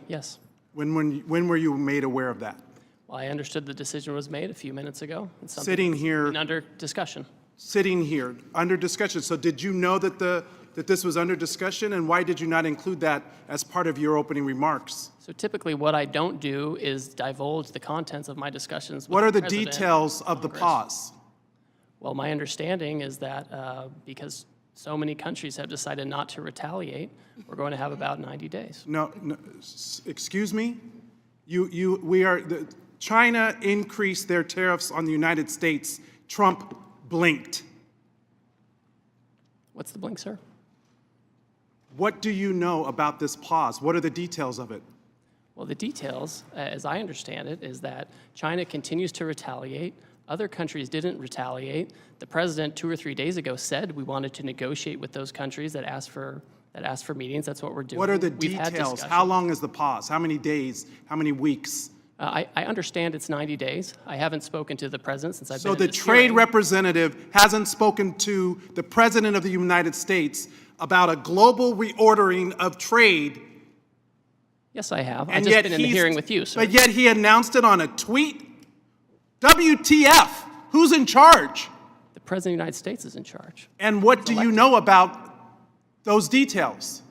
Yes. When were you made aware of that? Well, I understood the decision was made a few minutes ago. It's something Sitting that's here, been under discussion. sitting here, under discussion. So did you know that this was under discussion, and why did you not include that as part of your opening remarks? So typically what I don't do is divulge the contents of my discussions with What are the President details of the Congress. pause? Well, my understanding is that because so many countries have decided not to retaliate, we're going to have about 90 days. No, excuse me? China increased their tariffs on the United States. Trump blinked. What's the blink, sir? What do you know about this pause? What are the details of it? Well, the details, as I understand it, is that China continues to retaliate. Other countries didn't retaliate. The president 2 or 3 days ago said we wanted to negotiate with those countries that asked for meetings. That's what we're doing. What are the We've had details? discussions. How long is the pause? How many days? How many weeks? I understand it's 90 days. I haven't spoken to the president since I've been So in the this trade hearing. representative hasn't spoken to the president of the United States about a global reordering of trade. Yes, I have. I've And just yet been in the hearing with you, sir. But yet he announced it on a tweet? WTF? Who's in charge? The president of the United States is in charge. And what do you know about those details?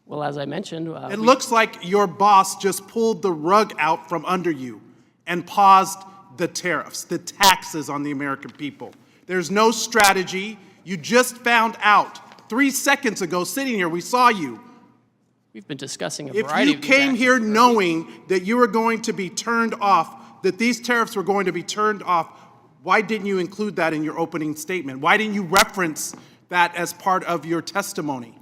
Well, as I mentioned, It looks like your boss just pulled the rug out from under you and paused the tariffs, the taxes on the American people. There's no strategy. You just found out 3 seconds ago sitting here. We saw you. we've been discussing a If variety you of these came actions here for- knowing that you were going to be turned off, that these tariffs were going to be turned off, why didn't you include that in your opening statement? Why didn't you reference that as part of your testimony?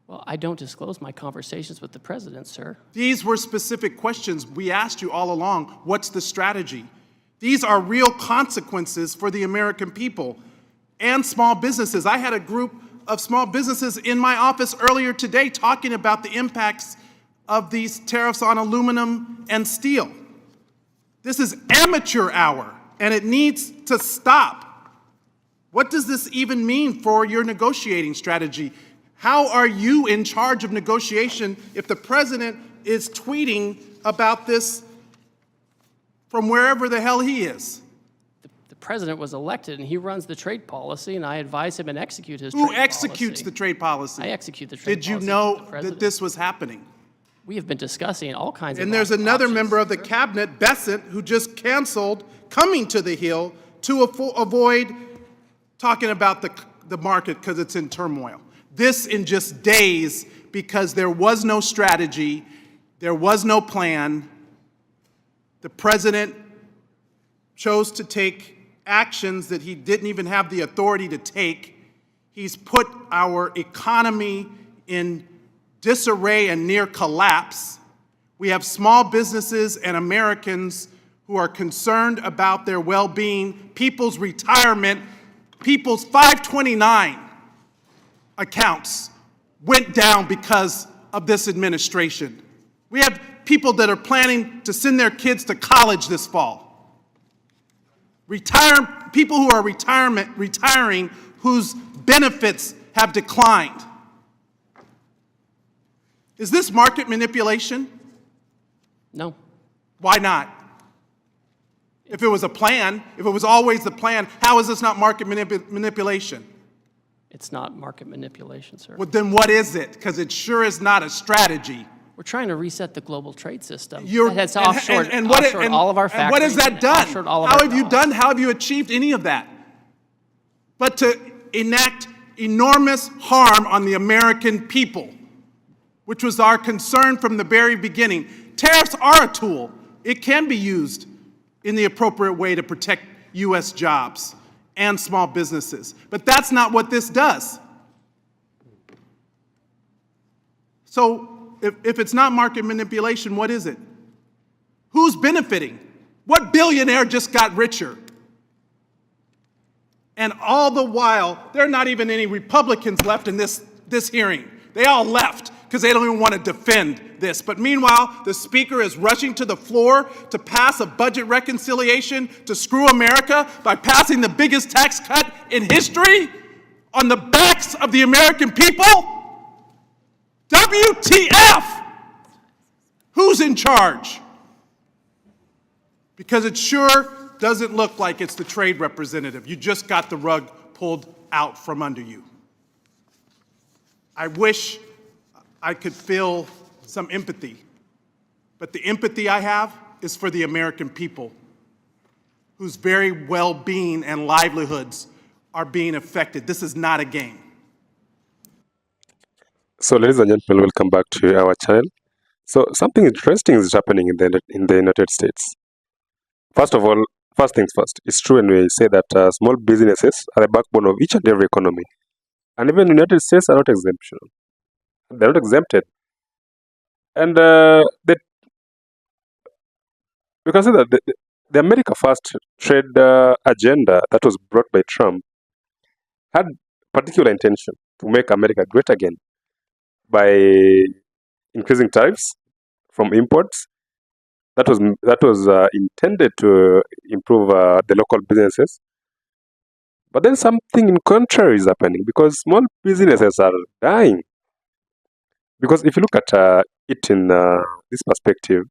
Well, I don't disclose my conversations with the president, sir. These were specific questions we asked you all along. What's the strategy? These are real consequences for the American people and small businesses. I had a group of small businesses in my office earlier today talking about the impacts of these tariffs on aluminum and steel. This is amateur hour, and it needs to stop. What does this even mean for your negotiating strategy? How are you in charge of negotiation if the president is tweeting about this from wherever the hell he is? The president was elected, and he runs the trade policy, and I advise him and execute his trade policy. Who executes the trade policy? I execute the trade Did you policy. know with the that president. this was happening? We have been discussing all kinds of And there's another options, member of the sir. cabinet, Bessent, who just canceled coming to the Hill to avoid talking about the market because it's in turmoil. This in just days because there was no strategy, there was no plan. The president chose to take actions that he didn't even have the authority to take. He's put our economy in disarray and near collapse. We have small businesses and Americans who are concerned about their well-being, people's retirement, people's 529 accounts went down because of this administration. We have people that are planning to send their kids to college this fall. People who are retiring whose benefits have declined. Is this market manipulation? No. Why not? If it was a plan, if it was always the plan, how is this not market manipulation? It's not market manipulation, sir. Well, then what is it? Because it sure is not a strategy. We're trying to reset the global trade system. You're- That has and- offshored, and what- offshored and- all of our factories. And what has that and done? offshored all of How our have you jobs. done? How have you achieved any of that? But to enact enormous harm on the American people, which was our concern from the very beginning. Tariffs are a tool. It can be used in the appropriate way to protect U.S. jobs and small businesses. But that's not what this does. So if it's not market manipulation, what is it? Who's benefiting? What billionaire just got richer? And all the while, there are not even any Republicans left in this hearing. They all left because they don't even want to defend this. But meanwhile, the speaker is rushing to the floor to pass a budget reconciliation to screw America by passing the biggest tax cut in history on the backs of the American people. WTF? Who's in charge? Because it sure doesn't look like it's the trade representative. You just got the rug pulled out from under you. I wish I could feel some empathy, but the empathy I have is for the American people, whose very well-being and livelihoods are being affected. This is not a game. So, ladies and gentlemen, welcome back to our channel. So, something interesting is happening in the United States. First of all, first things first, it's true when we say that small businesses are the backbone of each and every economy. And even the United States are not exemption. They're not exempted. And you can say that the America First trade agenda that was brought by Trump had particular intention to make America great again by increasing tariffs from imports. That was intended to improve the local businesses. But then something in contrary is happening because small businesses are dying. Because if you look at it in this perspective,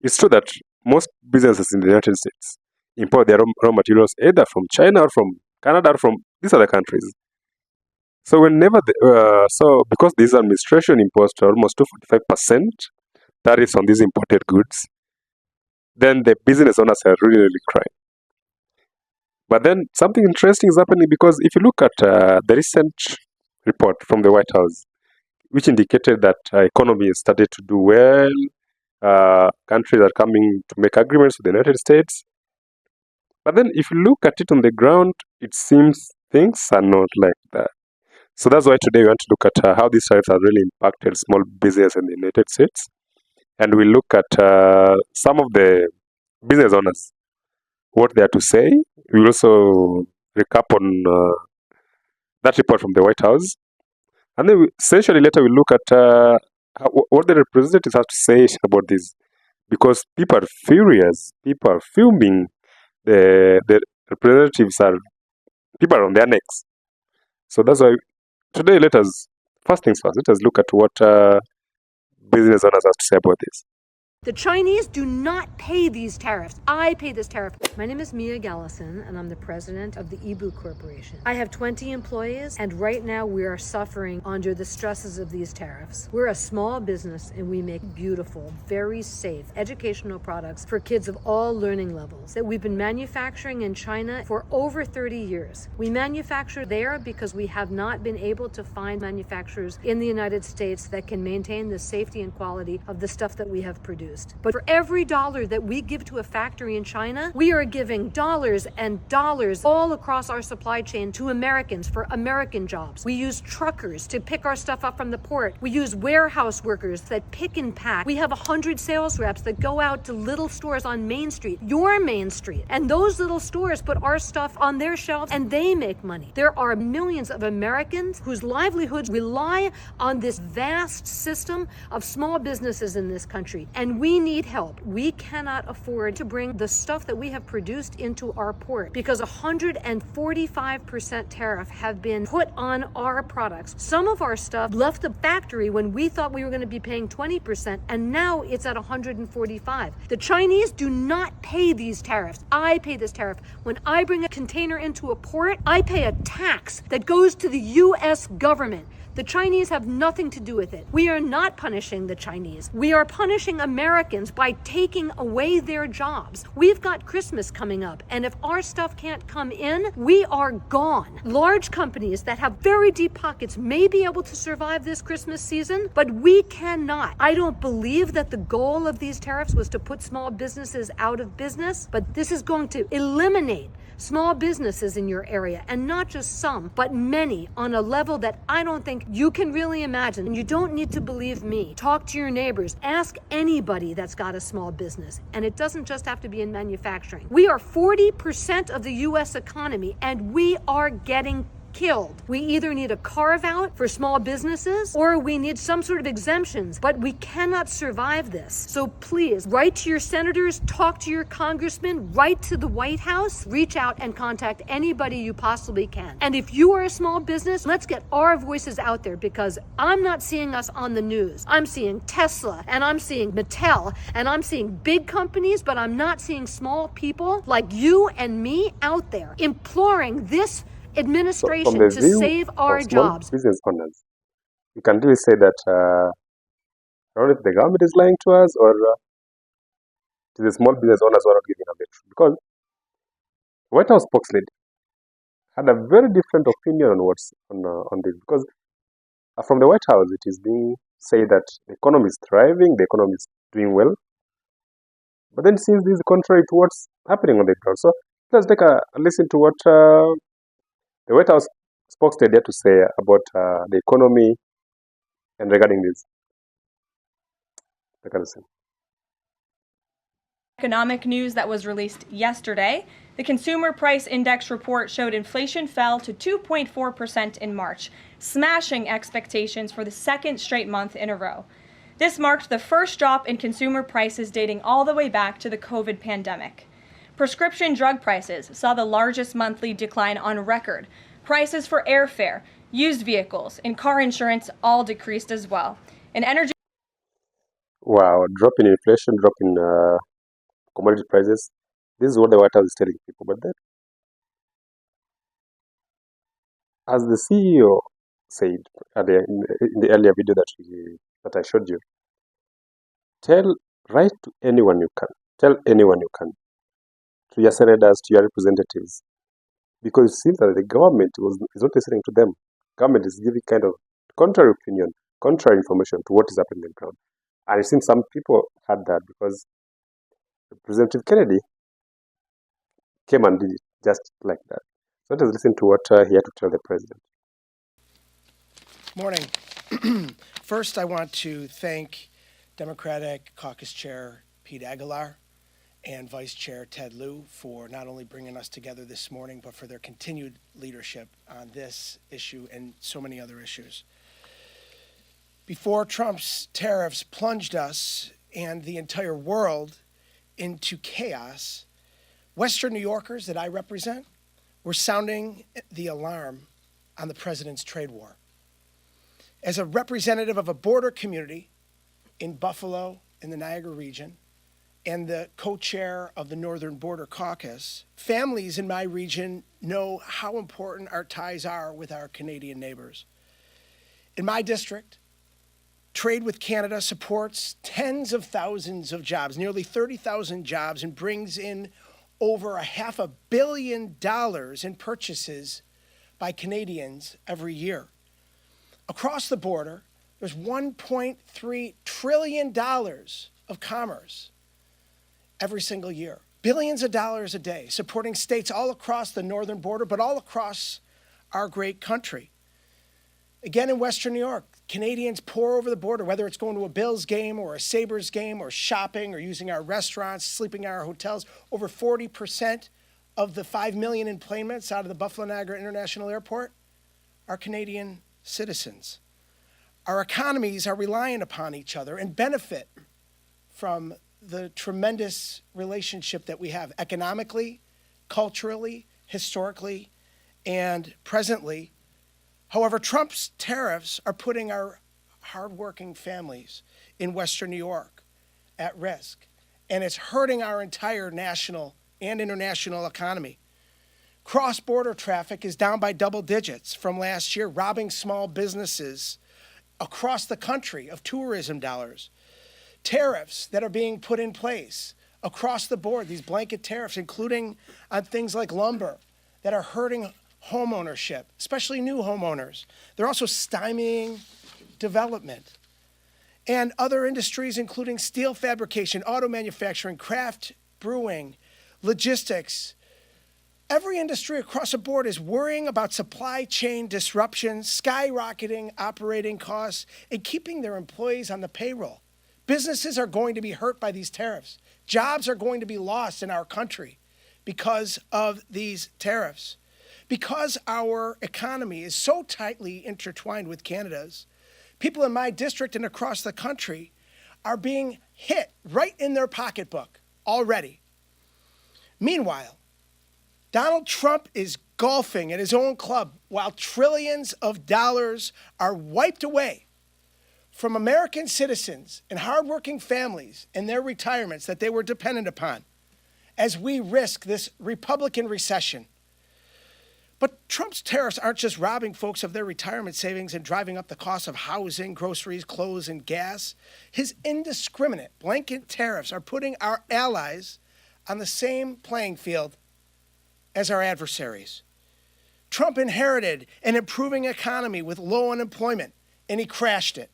it's true that most businesses in the United States import their raw materials either from China or from Canada or from these other countries. So because this administration imposed almost 245% tariffs on these imported goods, then the business owners are really crying. But then something interesting is happening because if you look at the recent report from the White House, which indicated that economy has started to do well, countries are coming to make agreements with the United States. But then if you look at it on the ground, it seems things are not like that. So that's why today we want to look at how these tariffs have really impacted small business in the United States. And we look at some of the business owners, what they have to say. We will also recap on that report from the White House. And then essentially later we look at what the representatives have to say about this. Because people are furious, people are fuming, the representatives people are on their necks. So that's why today first things first, let us look at what business owners have to say about this. The Chinese do not pay these tariffs. I pay this tariff. My name is Mia Gallison, and I'm the president of the Ibu Corporation. I have 20 employees, and right now we are suffering under the stresses of these tariffs. We're a small business, and we make beautiful, very safe educational products for kids of all learning levels that we've been manufacturing in China for over 30 years. We manufacture there because we have not been able to find manufacturers in the United States that can maintain the safety and quality of the stuff that we have produced. But for every dollar that we give to a factory in China, we are giving dollars and dollars all across our supply chain to Americans for American jobs. We use truckers to pick our stuff up from the port. We use warehouse workers that pick and pack. We have 100 sales reps that go out to little stores on Main Street, your Main Street, and those little stores put our stuff on their shelves and they make money. There are millions of Americans whose livelihoods rely on this vast system of small businesses in this country, and we need help. We cannot afford to bring the stuff that we have produced into our port because 145% tariff have been put on our products. Some of our stuff left the factory when we thought we were going to be paying 20%, and now it's at 145. The Chinese do not pay these tariffs. I pay this tariff. When I bring a container into a port, I pay a tax that goes to the U.S. government. The Chinese have nothing to do with it. We are not punishing the Chinese. We are punishing Americans by taking away their jobs. We've got Christmas coming up, and if our stuff can't come in, we are gone. Large companies that have very deep pockets may be able to survive this Christmas season, but we cannot. I don't believe that the goal of these tariffs was to put small businesses out of business, but this is going to eliminate small businesses in your area, and not just some, but many, on a level that I don't think you can really imagine. And you don't need to believe me. Talk to your neighbors. Ask anybody that's got a small business. And it doesn't just have to be in manufacturing. We are 40% of the U.S. economy, and we are getting killed. We either need a carve out for small businesses or we need some sort of exemptions, but we cannot survive this. So please write to your senators, talk to your congressmen, write to the White House, reach out and contact anybody you possibly can. And if you are a small business, let's get our voices out there, because I'm not seeing us on the news. I'm seeing Tesla and I'm seeing Mattel and I'm seeing big companies, but I'm not seeing small people like you and me out there imploring this So from administration the to view save of our small jobs. business owners, you can really say that I don't know if the government is lying to us or it is the small business owners who are not giving us the truth. Because the White House spokesman had a very different opinion on on this. Because from the White House, it is being said that the economy is thriving, the economy is doing well. But then it seems this is contrary to what's happening on the ground. So let's take a listen to what the White House spokesman had to say about the economy and regarding this. Take a listen. Economic news that was released yesterday. The Consumer Price Index report showed inflation fell to 2.4% in March, smashing expectations for the second straight month in a row. This marked the first drop in consumer prices dating all the way back to the COVID pandemic. Prescription drug prices saw the largest monthly decline on record. Prices for airfare, used vehicles, and car insurance all decreased as well. And energy Wow, drop in inflation, drop in commodity prices. This is what the White House is telling people. But then, as the CEO said in the earlier video that I showed you, write to anyone you can, tell anyone you can, to your senators, to your representatives, because it seems that the government is not listening to them. Government is giving kind of contrary opinion, contrary information to what is happening on the ground. And it seems some people had that because Representative Kennedy came and did it just like that. So let us listen to what he had to tell the president. Morning. First, I want to thank Democratic Caucus Chair Pete Aguilar and Vice Chair Ted Lieu for not only bringing us together this morning, but for their continued leadership on this issue and so many other issues. Before Trump's tariffs plunged us and the entire world into chaos, Western New Yorkers that I represent were sounding the alarm on the president's trade war. As a representative of a border community in Buffalo, in the Niagara region, and the co-chair of the Northern Border Caucus, families in my region know how important our ties are with our Canadian neighbors. In my district, trade with Canada supports tens of thousands of jobs, nearly 30,000 jobs, and brings in over $500 million in purchases by Canadians every year. Across the border, there's $1.3 trillion of commerce every single year. Billions of dollars a day, supporting states all across the northern border, but all across our great country. Again, in Western New York, Canadians pour over the border, whether it's going to a Bills game or a Sabres game or shopping or using our restaurants, sleeping in our hotels. Over 40% of the 5 million enplanements out of the Buffalo Niagara International Airport are Canadian citizens. Our economies are reliant upon each other and benefit from the tremendous relationship that we have economically, culturally, historically, and presently. However, Trump's tariffs are putting our hardworking families in Western New York at risk, and it's hurting our entire national and international economy. Cross-border traffic is down by double digits from last year, robbing small businesses across the country of tourism dollars. Tariffs that are being put in place across the board, these blanket tariffs, including on things like lumber, that are hurting home ownership, especially new homeowners. They're also stymieing development. And other industries, including steel fabrication, auto manufacturing, craft brewing, logistics. Every industry across the board is worrying about supply chain disruptions, skyrocketing operating costs, and keeping their employees on the payroll. Businesses are going to be hurt by these tariffs. Jobs are going to be lost in our country because of these tariffs. Because our economy is so tightly intertwined with Canada's, people in my district and across the country are being hit right in their pocketbook already. Meanwhile, Donald Trump is golfing at his own club while trillions of dollars are wiped away from American citizens and hardworking families and their retirements that they were dependent upon as we risk this Republican recession. But Trump's tariffs aren't just robbing folks of their retirement savings and driving up the cost of housing, groceries, clothes, and gas. His indiscriminate blanket tariffs are putting our allies on the same playing field as our adversaries. Trump inherited an improving economy with low unemployment, and he crashed it.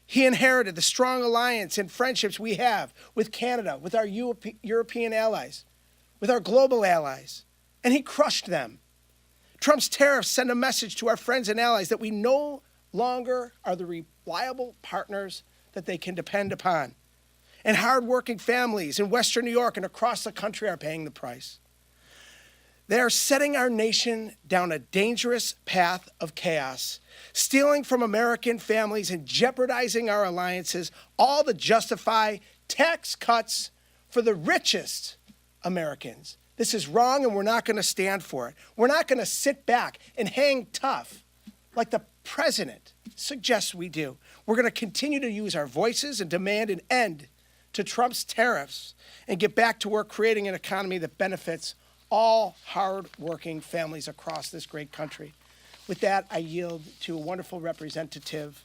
He inherited the strong alliance and friendships we have with Canada, with our European allies, with our global allies, and he crushed them. Trump's tariffs send a message to our friends and allies that we no longer are the reliable partners that they can depend upon. And hardworking families in Western New York and across the country are paying the price. They are setting our nation down a dangerous path of chaos, stealing from American families and jeopardizing our alliances, all to justify tax cuts for the richest Americans. This is wrong, and we're not going to stand for it. We're not going to sit back and hang tough like the president suggests we do. We're going to continue to use our voices and demand an end to Trump's tariffs and get back to work creating an economy that benefits all hard-working families across this great country. With that, I yield to a wonderful representative,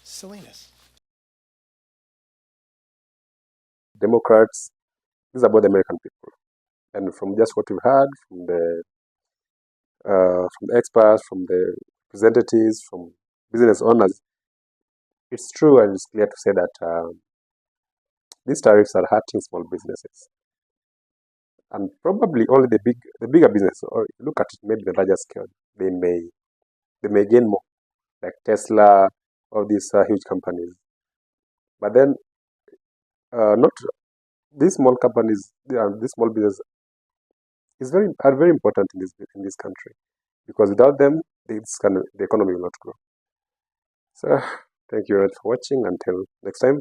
Salinas. Democrats, this is about the American people. And from just what we've heard from the experts, from the representatives, from business owners, it's true and it's clear to say that these tariffs are hurting small businesses. And probably only the bigger business, or look at it, maybe the larger scale, they may gain more, like Tesla, all these huge companies. But then, not these small companies, these small businesses are very important in this country, because without them, the economy will not grow. So, thank you all for watching. Until next time.